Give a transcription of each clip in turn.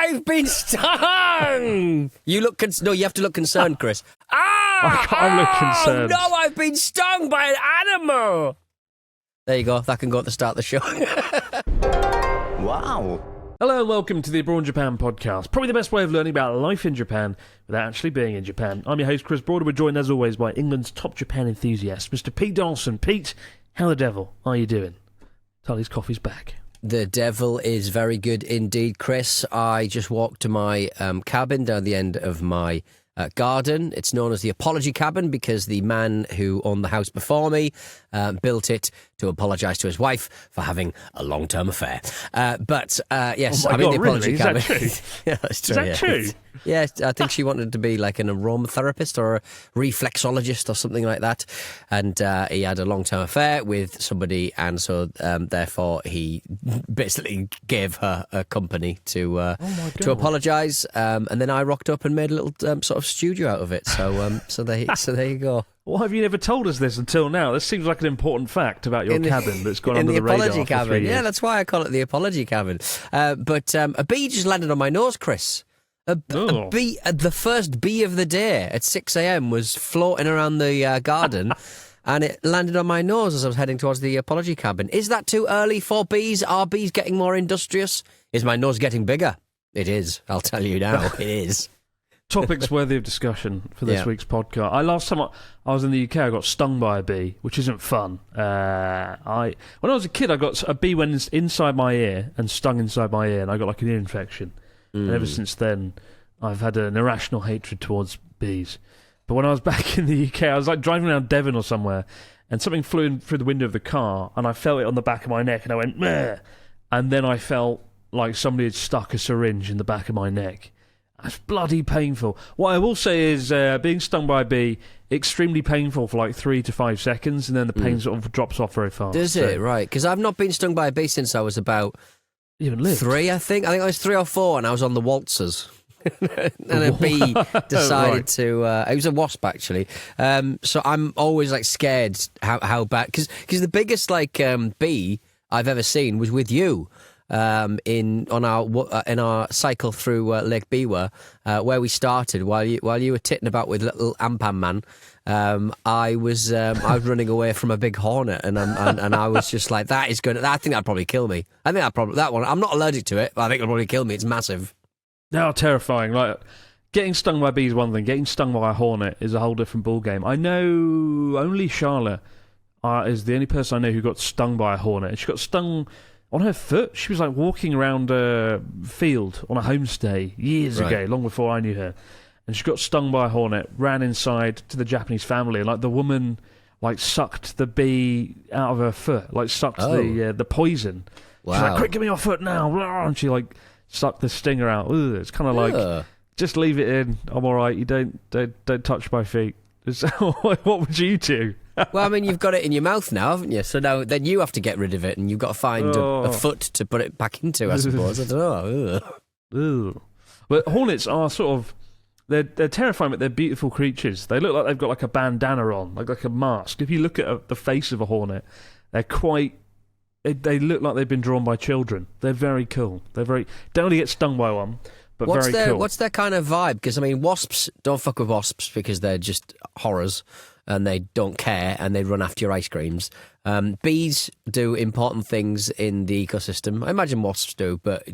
I've been stung! You look no, you have to look concerned, Chris. I can't look concerned. No, I've been stung by an animal! There you go. That can go at the start of the show. Wow. Hello and welcome to the Abroad in Japan podcast. Probably the best way of learning about life in Japan without actually being in Japan. I'm your host, Chris Broader. We're joined as always by England's top Japan enthusiast, Mr. Pete Dawson. Pete, how the devil are you doing? Tully's coffee's back. The devil is very good indeed, Chris. I just walked to my cabin down the end of my garden. It's known as the apology cabin because the man who owned the house before me built it to apologise to his wife for having a long-term affair. Yes, oh my I'm God, in the apology really? cabin. Is that true? Yeah, that's true. Is that true? Yeah, I think she wanted to be like an aromatherapist or a reflexologist or something like that. And he had a long-term affair with somebody, and so therefore he basically gave her a company to apologise. And then I rocked up and made a little sort of studio out of it. So there you go. Why have you never told us this until now? This seems like an important fact about your cabin that's gone under the radar. In the apology for 3 cabin. years. Yeah, that's why I call it the apology cabin. But a bee just landed on my nose, Chris. A bee, the first bee of the day at 6 a.m. was floating around the garden, and it landed on my nose as I was heading towards the apology cabin. Is that too early for bees? Are bees getting more industrious? Is my nose getting bigger? It is. I'll tell you now. It is. Topics worthy of discussion for this week's podcast. Last time I was in the UK, I got stung by a bee, which isn't fun. When I was a kid, I got a bee went inside my ear and stung inside my ear, and I got like an ear infection. And ever since then, I've had an irrational hatred towards bees. But when I was back in the UK, I was like driving around Devon or somewhere, and something flew in through the window of the car, and I felt it on the back of my neck, and I went, meh. And then I felt like somebody had stuck a syringe in the back of my neck. That's bloody painful. What I will say is being stung by a bee, extremely painful for like 3 to 5 seconds, and then the pain sort of drops off very fast. Does it? Right. Because I've not been stung by a bee since I was about 3, I think. I think I was 3 or 4, and I was on the waltzers. And a bee decided to... it was a wasp, actually. So I'm always like scared how bad... Because the biggest like bee I've ever seen was with you. In our cycle through Lake Biwa, where we started while you were titting about with little Ampan Man, I was running away from a big hornet, and I was just like, I think that'd probably kill me. I think that one. I'm not allergic to it, but I think it'll probably kill me. It's massive. They are terrifying. Like getting stung by a bee is one thing. Getting stung by a hornet is a whole different ballgame. I know only Charlotte is the only person I know who got stung by a hornet. She got stung on her foot. She was like walking around a field on a homestay years ago, long before I knew her, and she got stung by a hornet. Ran inside to the Japanese family, and like the woman like sucked the bee out of her foot, like sucked the poison. Wow. She's like, "Quick, give me your foot now!" And she like sucked the stinger out. Ugh, it's kind of like, just leave it in. I'm all right. You don't touch my feet. What would you do? Well, I mean, you've got it in your mouth now, haven't you? So now then you have to get rid of it, and you've got to find a foot to put it back into, I suppose. I don't know. But hornets are sort of... They're terrifying, but they're beautiful creatures. They look like they've got like a bandana on, like a mask. If you look at the face of a hornet, they're quite... They look like they've been drawn by children. They're very cool. Don't really get stung by one, but very cool. What's their kind of vibe? Because, I mean, wasps, don't fuck with wasps because they're just horrors. And they don't care, and they run after your ice creams. Bees do important things in the ecosystem. I imagine wasps do, but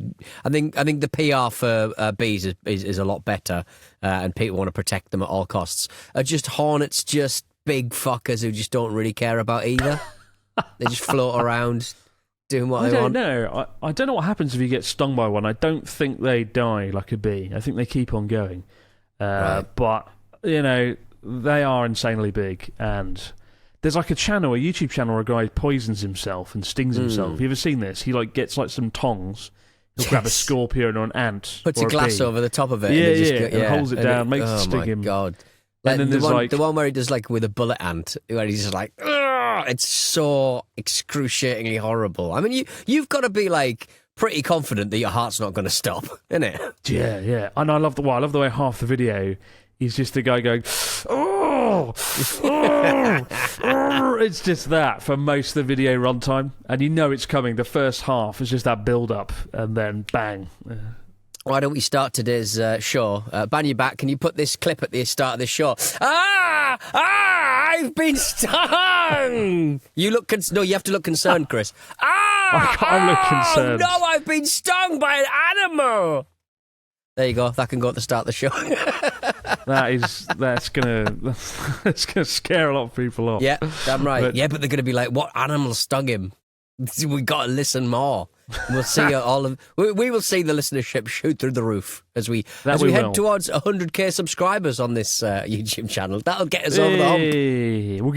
I think the PR for bees is a lot better, and people want to protect them at all costs. Are just hornets just big fuckers who just don't really care about either? They just float around doing what they want? I don't know. I don't know what happens if you get stung by one. I don't think they die like a bee. I think they keep on going. But, you know... They are insanely big, and there's like a YouTube channel where a guy poisons himself and stings himself. Have you ever seen this? He like gets like some tongs, he'll grab a scorpion or an ant, puts or a glass over the top of it, and holds it down, makes it sting him. Oh my God! And then there's the one where he does like with a bullet ant, where he's just like, ugh! It's so excruciatingly horrible. I mean, you've got to be like pretty confident that your heart's not going to stop, isn't it? Yeah. And I love the way half the video. He's just the guy going, oh, it's just that for most of the video runtime. And you know it's coming. The first half is just that build-up, and then bang. Why don't we start today's show? Ban your back. Can you put this clip at the start of the show? I've been stung. You look no. You have to look concerned, Chris. I can't look concerned. No, I've been stung by an animal. There you go. That can go at the start of the show. that's gonna scare a lot of people off. Yeah, damn right. But they're gonna be like, "What animal stung him?" We got to listen more. We'll see we will see the listenership shoot through the roof as we head towards 100k subscribers on this YouTube channel. That'll get us over the hump. We'll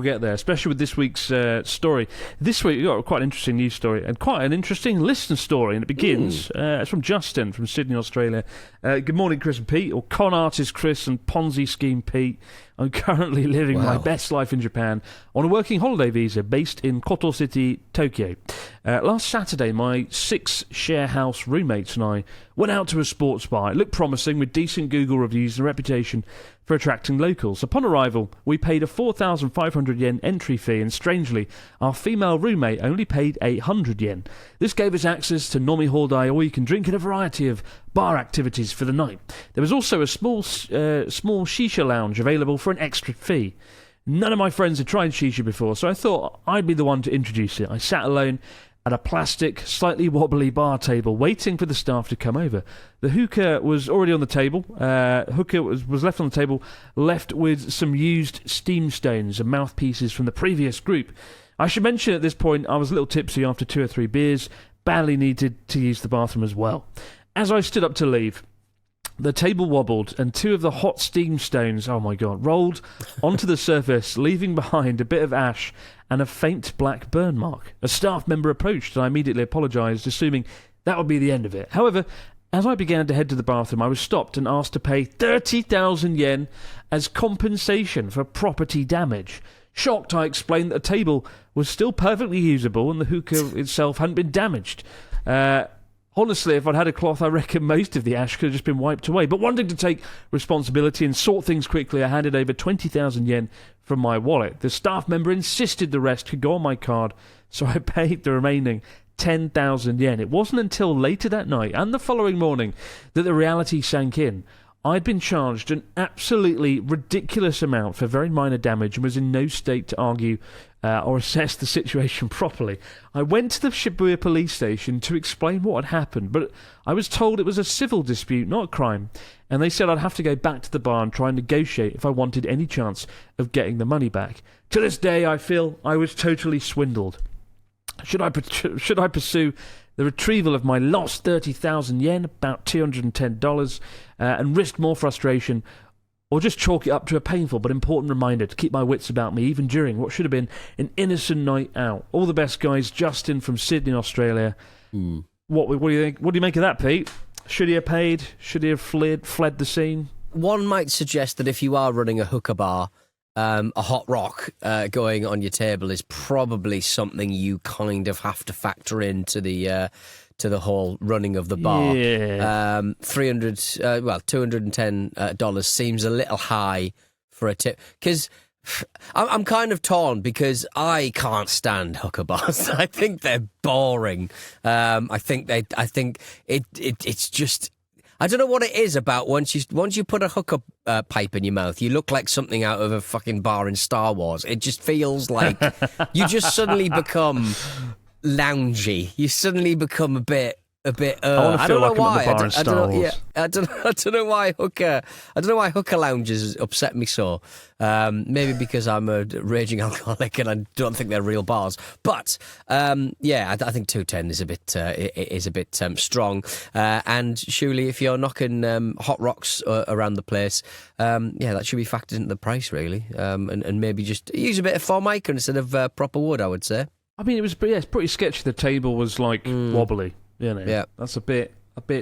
get there. Especially with this week's story. This week we got quite an interesting news story and quite an interesting listener story, and it begins. It's from Justin from Sydney, Australia. Good morning, Chris and Pete, or con artist Chris and Ponzi scheme Pete. I'm currently living my best life in Japan on a working holiday visa based in Koto City, Tokyo. Last Saturday, my 6 share house roommates and I went out to a sports bar. It looked promising with decent Google reviews and a reputation for attracting locals. Upon arrival, we paid a 4,500 yen entry fee, and strangely, our female roommate only paid 800 yen. This gave us access to Nomi Hordai all-you-can-drink and a variety of bar activities for the night. There was also a small shisha lounge available for an extra fee. None of my friends had tried shisha before, so I thought I'd be the one to introduce it. I sat alone at a plastic, slightly wobbly bar table, waiting for the staff to come over. The hookah was already on the table. Hookah was left on the table, left with some used steam stones and mouthpieces from the previous group. I should mention at this point I was a little tipsy after 2 or 3 beers, badly needed to use the bathroom as well. As I stood up to leave, the table wobbled and 2 of the hot steam stones, oh my God, rolled onto the surface, leaving behind a bit of ash and a faint black burn mark. A staff member approached and I immediately apologised, assuming that would be the end of it. However, as I began to head to the bathroom, I was stopped and asked to pay 30,000 yen as compensation for property damage. Shocked, I explained that the table was still perfectly usable and the hookah itself hadn't been damaged. Honestly, if I'd had a cloth, I reckon most of the ash could have just been wiped away. But wanting to take responsibility and sort things quickly, I handed over 20,000 yen from my wallet. The staff member insisted the rest could go on my card, so I paid the remaining 10,000 yen. It wasn't until later that night and the following morning that the reality sank in. I'd been charged an absolutely ridiculous amount for very minor damage and was in no state to argue or assess the situation properly. I went to the Shibuya police station to explain what had happened, but I was told it was a civil dispute, not a crime, and they said I'd have to go back to the bar and try and negotiate if I wanted any chance of getting the money back. To this day, I feel I was totally swindled. Should I pursue the retrieval of my lost 30,000 yen, about $210, and risk more frustration, or just chalk it up to a painful but important reminder to keep my wits about me even during what should have been an innocent night out? All the best, guys. Justin from Sydney, Australia. What do you think? What do you make of that, Pete? Should he have paid? Should he have fled the scene? One might suggest that if you are running a hookah bar, a hot rock going on your table is probably something you kind of have to factor into the whole running of the bar. Yeah. $210 seems a little high for a tip, because I'm kind of torn because I can't stand hookah bars. I think they're boring. I think it's just. I don't know what it is about once you put a hookah pipe in your mouth, you look like something out of a fucking bar in Star Wars. It just feels like you just suddenly become loungy. You suddenly become a bit. I don't know why. I don't know why hookah lounges upset me so. Maybe because I'm a raging alcoholic and I don't think they're real bars. But I think 210 is a bit strong. And surely, if you're knocking hot rocks around the place, that should be factored into the price really. And maybe just use a bit of formica instead of proper wood, I would say. I mean, it's pretty sketchy. The table was like wobbly. You know, yeah, that's a bit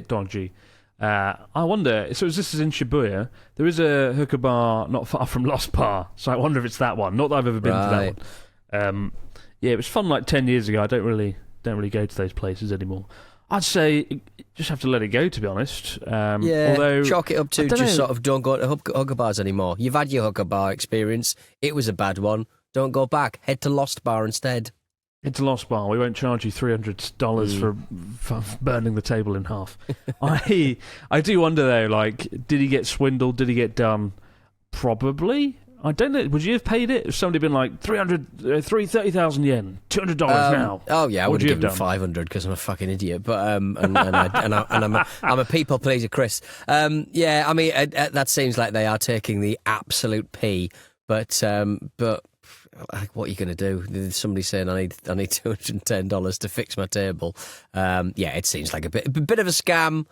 dodgy. I wonder. So this is in Shibuya. There is a hookah bar not far from Lost Bar. So I wonder if it's that one. Not that I've ever been to that one. It was fun like 10 years ago. I don't really go to those places anymore. I'd say just have to let it go, to be honest. Although, chalk it up to just sort of don't go to hookah bars anymore. You've had your hookah bar experience. It was a bad one. Don't go back. Head to Lost Bar instead. It's a lost bar. We won't charge you $300 for burning the table in half. I do wonder though, like, did he get swindled? Did he get done? Probably. I don't know. Would you have paid it if somebody had been like 30,000 yen, $200 now? Oh yeah, I would have given him 500 because I'm a fucking idiot. But I'm a people pleaser, Chris. Yeah, I mean that seems like they are taking the absolute pee. But like, what are you going to do? There's somebody saying I need $210 to fix my table. Yeah, it seems like a bit of a scam,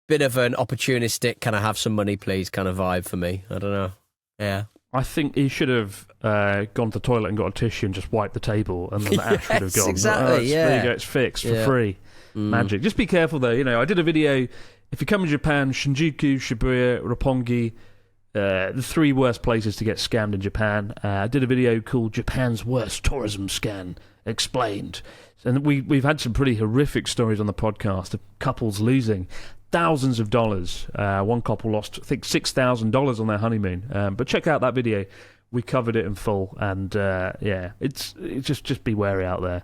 bit of an opportunistic kind of have some money please kind of vibe for me. I don't know. Yeah. I think he should have gone to the toilet and got a tissue and just wiped the table, and then the ash would have gone. Exactly, There you go, it's fixed for free. Magic. Just be careful though. You know, I did a video. If you come to Japan, Shinjuku, Shibuya, Roppongi, the 3 worst places to get scammed in Japan. I did a video called "Japan's Worst Tourism Scam Explained," and we've had some pretty horrific stories on the podcast of couples losing thousands of dollars. One couple lost, I think, $6,000 on their honeymoon. But check out that video. We covered it in full, and it's just be wary out there,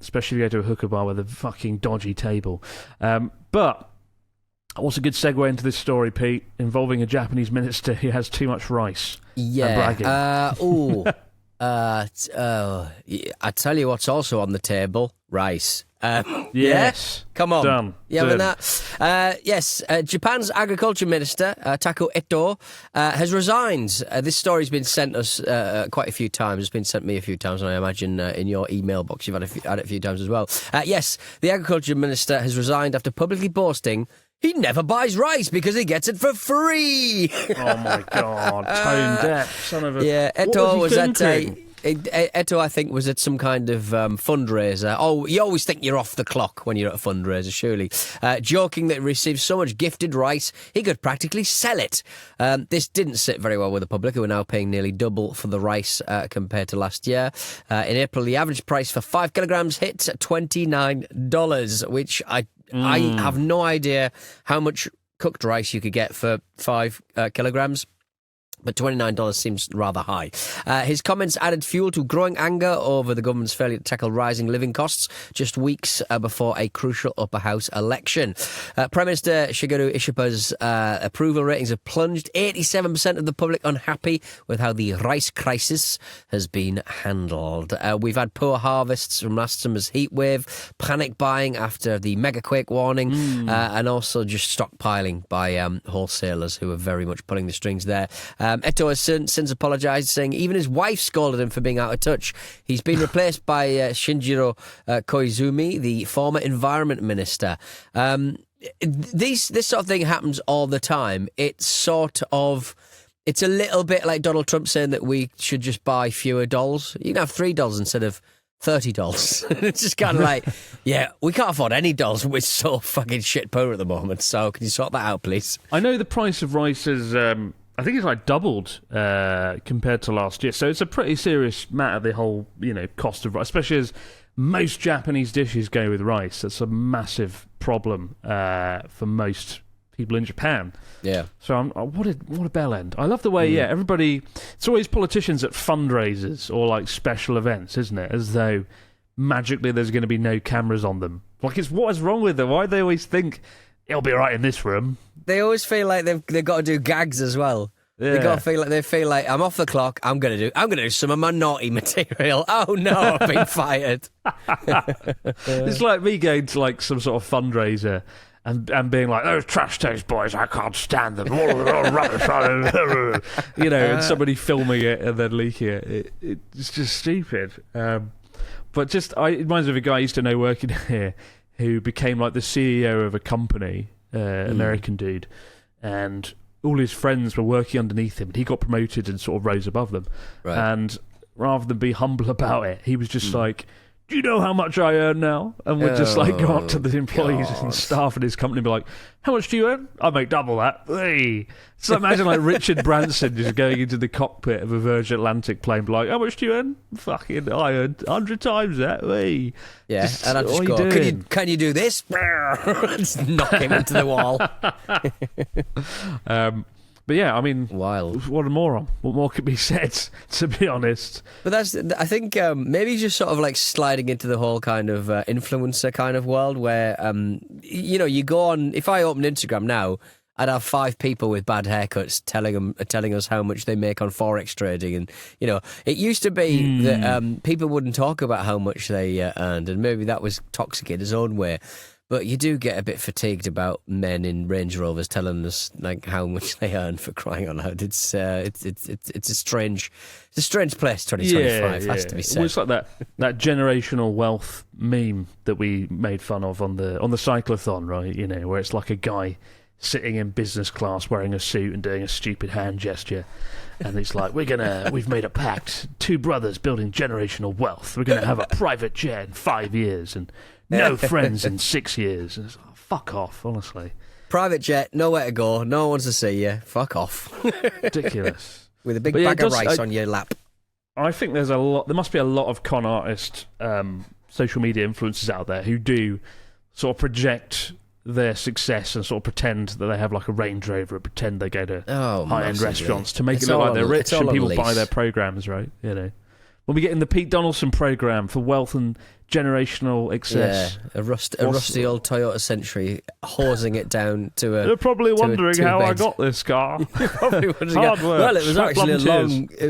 especially if you go to a hookah bar with a fucking dodgy table. But what's a good segue into this story, Pete, involving a Japanese minister who has too much rice? Yeah. And bragging. I tell you what's also on the table: rice. Yes. Yeah? Come on. Done. Yeah, I mean that. Yes, Japan's agriculture minister, Tako Eto, has resigned. This story's been sent us quite a few times. It's been sent me a few times, and I imagine in your email box you've had it a few times as well. Yes, the agriculture minister has resigned after publicly boasting he never buys rice because he gets it for free. Oh my God, tone deaf, son of a... Yeah, Eto was at Eto, I think, was at some kind of fundraiser. Oh, you always think you're off the clock when you're at a fundraiser, surely. Joking that he received so much gifted rice, he could practically sell it. This didn't sit very well with the public, who are now paying nearly double for the rice compared to last year. In April, the average price for 5 kilograms hit $29, which I have no idea how much cooked rice you could get for 5 kilograms. But $29 seems rather high. His comments added fuel to growing anger over the government's failure to tackle rising living costs just weeks before a crucial upper house election. Prime Minister Shigeru Ishiba's approval ratings have plunged. 87% of the public unhappy with how the rice crisis has been handled. We've had poor harvests from last summer's heat wave, panic buying after the mega quake warning, and also just stockpiling by wholesalers who are very much pulling the strings there. Eto has since apologised, saying even his wife scolded him for being out of touch. He's been replaced by Shinjiro Koizumi, the former environment minister. This sort of thing happens all the time. It's a little bit like Donald Trump saying that we should just buy fewer dolls. You can have $3 instead of $30. It's just kind of like, yeah, we can't afford any dolls. We're so fucking shit poor at the moment. So can you sort that out, please? I know the price of rice is... I think it's like doubled compared to last year. So it's a pretty serious matter, the whole, cost of rice, especially as most Japanese dishes go with rice. That's a massive problem for most people in Japan. Yeah. So what a bell end. I love the way, everybody, it's always politicians at fundraisers or like special events, isn't it? As though magically there's going to be no cameras on them. Like, what is wrong with them? Why do they always think it'll be all right in this room? They always feel like they've got to do gags as well. Yeah. They feel like I'm off the clock. I'm gonna do some of my naughty material. Oh no, I've been fired. It's like me going to like some sort of fundraiser and being like, those trash taste boys, I can't stand them. Rubbish, and somebody filming it and then leaking it. It's just stupid. But it reminds me of a guy I used to know working here who became like the CEO of a company. American dude, and all his friends were working underneath him, and he got promoted and sort of rose above them. Right. And rather than be humble about it, he was just like, do you know how much I earn now? And would just like go up to the employees and staff at his company and be like, how much do you earn? I make double that. Hey. So imagine like Richard Branson just going into the cockpit of a Virgin Atlantic plane, be like, how much do you earn? Fucking, I earn 100 times that. Hey. Yeah, and I just go, can you do this? Just knock him into the wall. But yeah, I mean, wild. What a moron. What more could be said, to be honest? But I think maybe just sort of like sliding into the whole kind of influencer kind of world where, you go on, if I opened Instagram now, I'd have 5 people with bad haircuts telling us how much they make on Forex trading. And, it used to be that people wouldn't talk about how much they earned, and maybe that was toxic in its own way. But you do get a bit fatigued about men in Range Rovers telling us like how much they earn, for crying out loud. It's a strange place. 2025 has to be said. Well, it's like that generational wealth meme that we made fun of on the cyclothon, right? Where it's like a guy sitting in business class wearing a suit and doing a stupid hand gesture, and it's like we've made a pact. 2 brothers building generational wealth. We're gonna have a private jet in 5 years and no friends in 6 years. And it's like, fuck off, honestly. Private jet, nowhere to go, no one wants to see you. Fuck off. Ridiculous. With a big bag of rice on your lap. I think there must be a lot of con artist social media influencers out there who do sort of project their success and sort of pretend that they have like a Range Rover and pretend they go to high-end restaurants to make it look like they're rich and people buy their programs, right? When we get in the Pete Donaldson program for wealth and generational excess. Yeah, a rusty old Toyota Century, hosing it down to a... You're probably wondering how I got this car. You're probably wondering Hard work. Well, it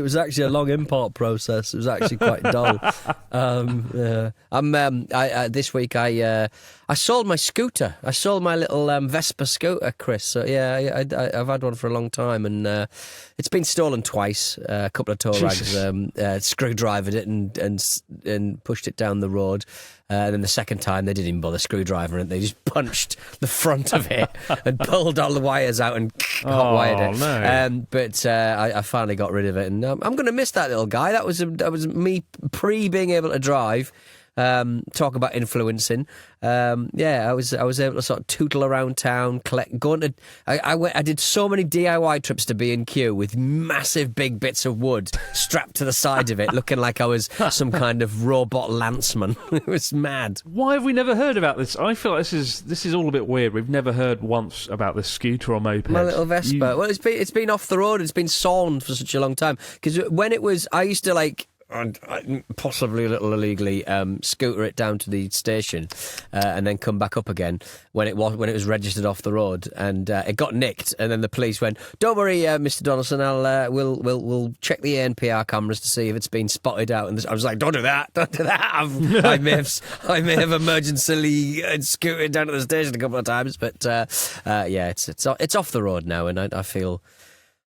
was actually a long import process. It was actually quite dull. This week I sold my scooter. I sold my little Vespa scooter, Chris. So yeah, I've had one for a long time, and it's been stolen twice. A couple of tow rags screwdrivered it and pushed it down the road. And then the second time, they didn't even bother screwdriving it. They just punched the front of it and pulled all the wires out and hot-wired it. No. But I finally got rid of it, and I'm going to miss that little guy. That was me being able to drive. Talk about influencing. I was able to sort of tootle around town, I did so many DIY trips to B&Q with massive big bits of wood strapped to the side of it, looking like I was some kind of robot lanceman. It was mad. Why have we never heard about this? I feel like this is all a bit weird. We've never heard once about this scooter or moped. My little Vespa. Well, it's been off the road. It's been sawned for such a long time. Because when it was, I used to possibly a little illegally scooter it down to the station and then come back up again when it was registered off the road, and it got nicked, and then the police went, "Don't worry, Mr. Donaldson, we'll check the ANPR cameras to see if it's been spotted out." And I was like, don't do that. I may have emergency scooted down to the station a couple of times, but it's off the road now, and I feel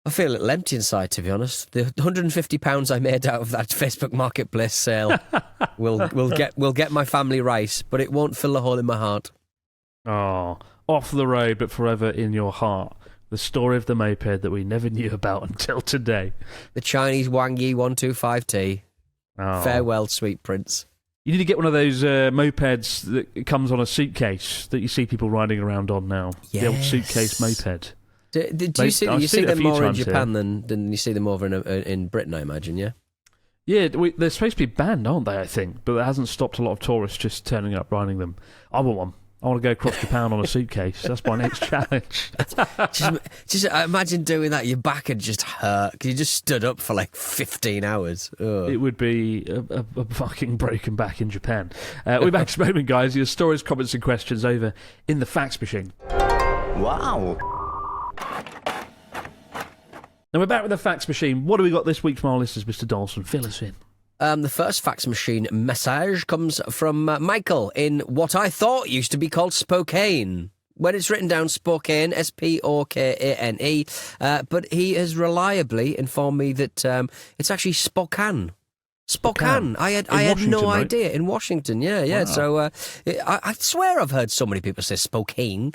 a little empty inside, to be honest. The £150 I made out of that Facebook Marketplace sale will get my family right, but it won't fill a hole in my heart. Oh, off the road, but forever in your heart. The story of the moped that we never knew about until today. The Chinese Wang Yi 125T. Oh. Farewell, sweet prince. You need to get one of those mopeds that comes on a suitcase that you see people riding around on now. Yes. The old suitcase moped. Do you see them more in Japan than you see them over in Britain, I imagine, yeah? Yeah, they're supposed to be banned, aren't they, I think? But that hasn't stopped a lot of tourists just turning up riding them. I want one. I want to go across Japan on a suitcase. That's my next challenge. just imagine doing that. Your back would just hurt because you just stood up for like 15 hours. Ugh. It would be a fucking broken back in Japan. We're back in a moment, guys. Your stories, comments and questions over in the fax machine. Wow. Now we're back with the fax machine. What do we got this week from our listeners, Mr. Dawson? Fill us in. The first fax machine message comes from Michael in what I thought used to be called Spokane. When it's written down Spokane, Spokane, but he has reliably informed me that it's actually Spokane. Spokane. I had no idea. In Washington, yeah. Wow. So I swear I've heard so many people say Spokane.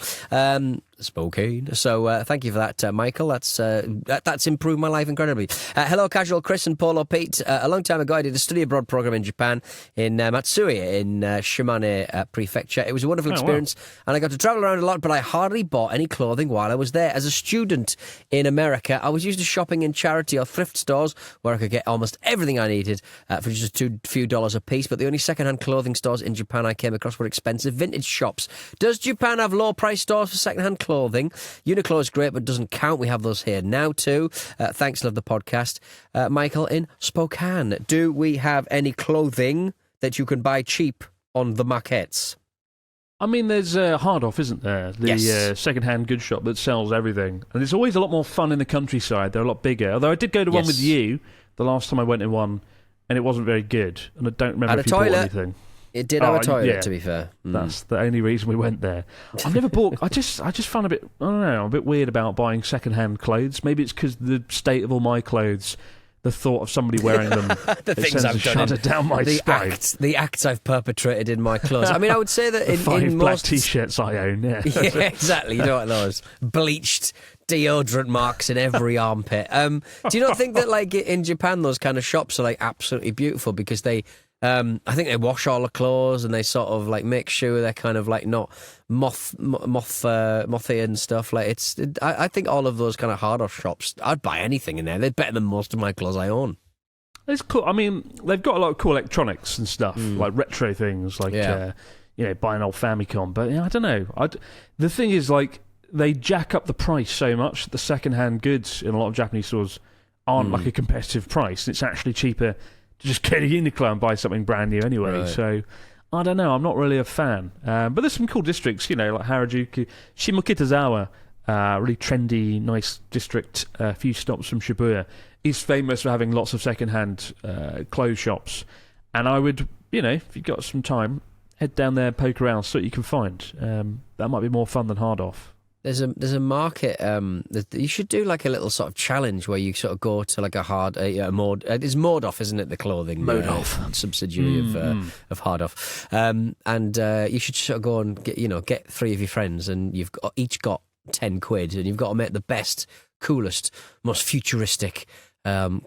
Spokane. So thank you for that, Michael. That's improved my life incredibly. Hello, Casual Chris and Polo Pete. A long time ago, I did a study abroad program in Japan, in Matsuye, in Shimane Prefecture. It was a wonderful experience, and I got to travel around a lot, but I hardly bought any clothing while I was there. As a student in America, I was used to shopping in charity or thrift stores where I could get almost everything I needed for just a few dollars a piece, but the only second-hand clothing stores in Japan I came across were expensive vintage shops. Does Japan have low-price stores for second-hand clothing. Uniqlo is great, but doesn't count. We have those here now too. Thanks, love the podcast. Michael in Spokane. Do we have any clothing that you can buy cheap on the markets? I mean, there's Hard Off, isn't there? The second-hand goods shop that sells everything. And it's always a lot more fun in the countryside. They're a lot bigger. Although I did go to one with you the last time I went in one, and it wasn't very good. And I don't remember if you bought anything. It did have a toilet, to be fair. That's the only reason we went there. I've never bought... I just found a bit... I don't know, a bit weird about buying second-hand clothes. Maybe it's because the state of all my clothes... The thought of somebody wearing them, the things I've done, down my spine. The acts I've perpetrated in my clothes. I mean, I would say that in five in black most t-shirts I own. Yeah, yeah, exactly. You know what those bleached deodorant marks in every armpit. Do you not think that, like in Japan, those kind of shops are like absolutely beautiful because they? I think they wash all the clothes and they sort of like make sure they're kind of like not mothy and stuff. Like I think all of those kind of hard off shops, I'd buy anything in there. They're better than most of my clothes I own. It's cool. I mean, they've got a lot of cool electronics and stuff, like retro things, like buy an old Famicom. But I don't know. The thing is, like, they jack up the price so much that the second-hand goods in a lot of Japanese stores aren't like a competitive price. It's actually cheaper to just go to Uniqlo and buy something brand new anyway. Right. So, I don't know. I'm not really a fan. But there's some cool districts, like Harajuku, Shimokitazawa, really trendy, nice district, a few stops from Shibuya. He's famous for having lots of second-hand clothes shops. And I would, if you've got some time, head down there, poke around, see what you can find. That might be more fun than Hard Off. There's a market. You should do like a little sort of challenge where you sort of go to like a mod. It's Mode Off, isn't it? The clothing Mode Off subsidiary of Hard Off. And you should sort of go and get three of your friends, and you've each got 10 quid, and you've got to make the best, coolest, most futuristic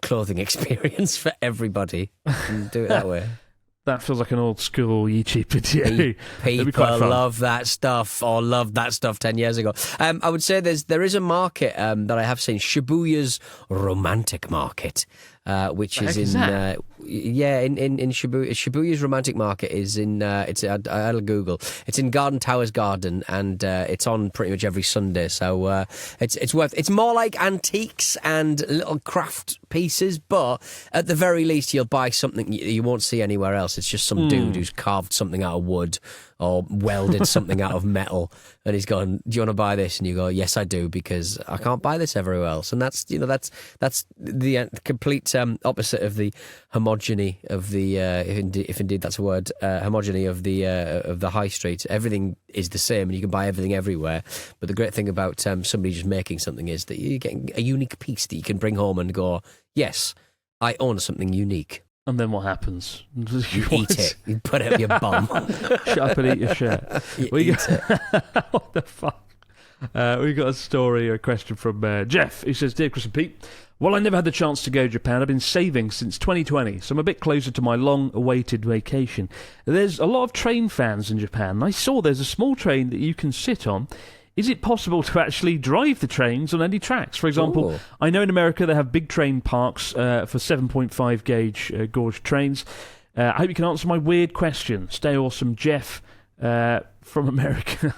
clothing experience for everybody, and do it that way. That feels like an old school YouTube video. People love that stuff, or loved that stuff 10 years ago. I would say there is a market that I have seen, Shibuya's Romantic Market, which is in Shibuya. Shibuya's Romantic Market is in I'll Google. It's in Garden Towers Garden, and it's on pretty much every Sunday. So it's more like antiques and little craft pieces, but at the very least you'll buy something you won't see anywhere else. It's just some dude who's carved something out of wood or welded something out of metal, and he's gone, do you want to buy this? And you go, yes, I do, because I can't buy this everywhere else. And that's the complete opposite of the homogeny of the if indeed that's a word, homogeny of the high street. Everything is the same, and you can buy everything everywhere. But the great thing about somebody just making something is that you're getting a unique piece that you can bring home and go, yes, I own something unique. And then what happens? You eat it. You put it in your bum. Shut up and eat your shit. Eat it. What the fuck? We got a question from Jeff, who says, Dear Chris and Pete, well, I never had the chance to go to Japan. I've been saving since 2020, so I'm a bit closer to my long-awaited vacation. There's a lot of train fans in Japan. I saw there's a small train that you can sit on. Is it possible to actually drive the trains on any tracks? For example, I know in America they have big train parks for 7.5 gauge gauge trains. I hope you can answer my weird question. Stay awesome, Jeff from America.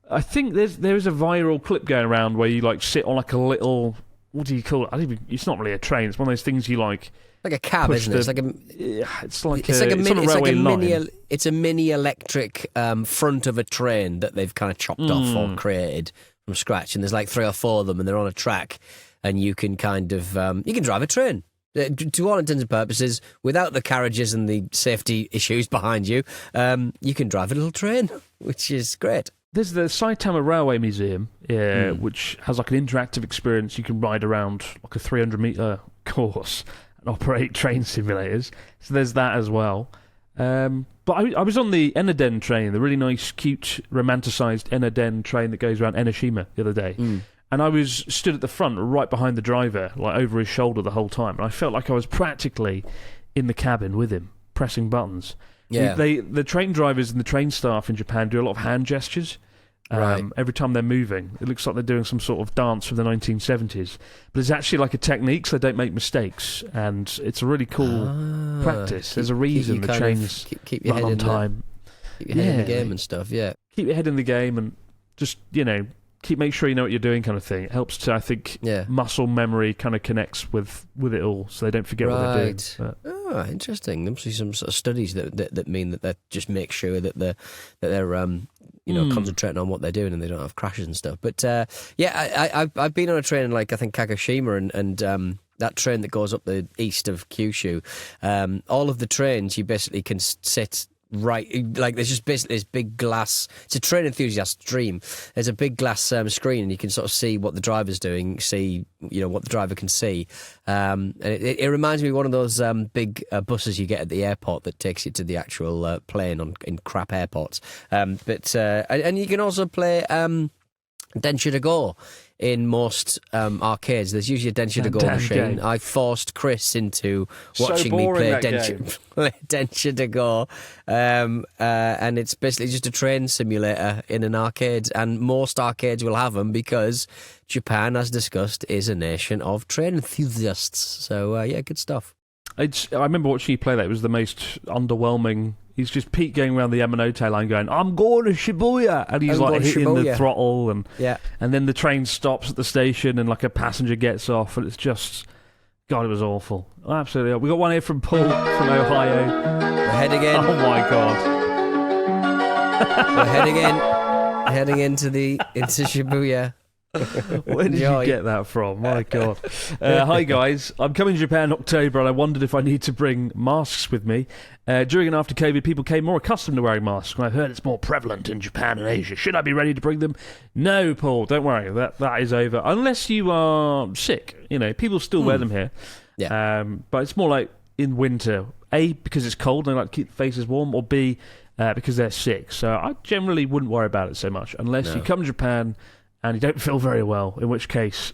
I think there is a viral clip going around where you like sit on like a little, what do you call it? It's not really a train. It's one of those things you like a cab, isn't it? It's a mini electric front of a train that they've kind of chopped off or created from scratch, and there's like 3 or 4 of them, and they're on a track, and you can kind of you can drive a train. To all intents and purposes, without the carriages and the safety issues behind you, you can drive a little train, which is great. There's the Saitama Railway Museum, which has like an interactive experience. You can ride around like a 300-metre course and operate train simulators. So there's that as well. But I was on the Enoden train, the really nice, cute, romanticised Enoden train that goes around Enoshima the other day. And I was stood at the front, right behind the driver, like over his shoulder the whole time. And I felt like I was practically in the cabin with him, pressing buttons. Yeah. The train drivers and the train staff in Japan do a lot of hand gestures. Every time they're moving. It looks like they're doing some sort of dance from the 1970s. But it's actually like a technique, so they don't make mistakes. And it's a really cool practice. There's a reason the trains keep your run head on in time. Keep your head in the game and stuff, yeah. Keep your head in the game and just, make sure you know what you're doing kind of thing. It helps to, I think, muscle memory kind of connects with it all, so they don't forget what they're doing. But. Oh, interesting. There must be some sort of studies that mean that they just make sure that they're concentrating on what they're doing and they don't have crashes and stuff. But I've been on a train in I think Kagoshima and that train that goes up the east of Kyushu. All of the trains you basically can sit. Right, there's just basically this big glass. It's a train enthusiast dream. There's a big glass screen, and you can sort of see what the driver's doing, see what the driver can see. And it reminds me of one of those big buses you get at the airport that takes you to the actual plane in crap airports. And you can also play Densha to Go. In most arcades, there's usually a Densha to Go machine. I forced Chris into watching me play Densha to Go, and it's basically just a train simulator in an arcade. And most arcades will have them because Japan, as discussed, is a nation of train enthusiasts. So good stuff. I remember watching you play that. It was the most underwhelming. He's just Pete going around the Yamanote line going, I'm going to Shibuya! And he's hitting the throttle and then the train stops at the station and a passenger gets off and it's just... God, it was awful. Absolutely. We got one here from Paul from Ohio. We're heading in. Oh my God. We're heading into Shibuya. Where did you get that from? My God. Hi guys, I'm coming to Japan in October and I wondered if I need to bring masks with me. During and after COVID, people became more accustomed to wearing masks, and I've heard it's more prevalent in Japan and Asia. Should I be ready to bring them? No, Paul, don't worry. That is over. Unless you are sick. People still wear them here. Yeah. But it's more like in winter. A, because it's cold and they like to keep their faces warm, or B, because they're sick. So I generally wouldn't worry about it so much, unless you come to Japan and you don't feel very well, in which case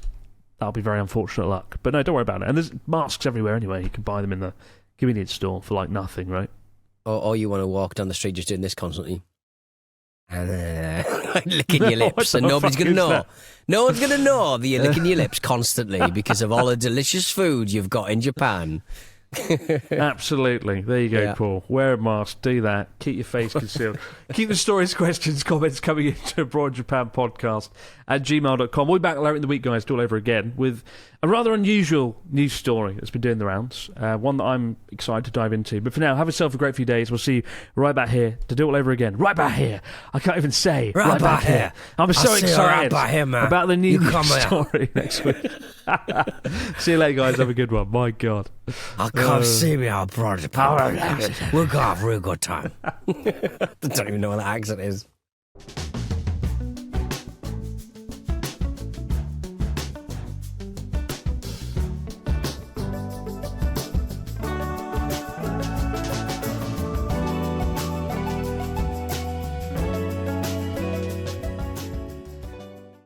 that'll be very unfortunate luck. But no, don't worry about it. And there's masks everywhere anyway. You can buy them in the convenience store for nothing, right? Or you want to walk down the street just doing this constantly. Licking your lips, and nobody's going to know. That? No one's going to know that you're licking your lips constantly because of all the delicious food you've got in Japan. Absolutely. There you go, Paul. Wear a mask, do that, keep your face concealed. Keep the stories, questions, comments coming into Abroad Japan Podcast at gmail.com. We'll be back later in the week, guys, do all over again with a rather unusual news story that's been doing the rounds, one that I'm excited to dive into. But for now, have yourself a great few days. We'll see you right back here to do it all over again. Right back here. I can't even say right back here. I'm so excited about the news story next week. See you later, guys. Have a good one. My God. I can't see me Abroad Japan. We'll go have a real good time. I don't even know what that accent is.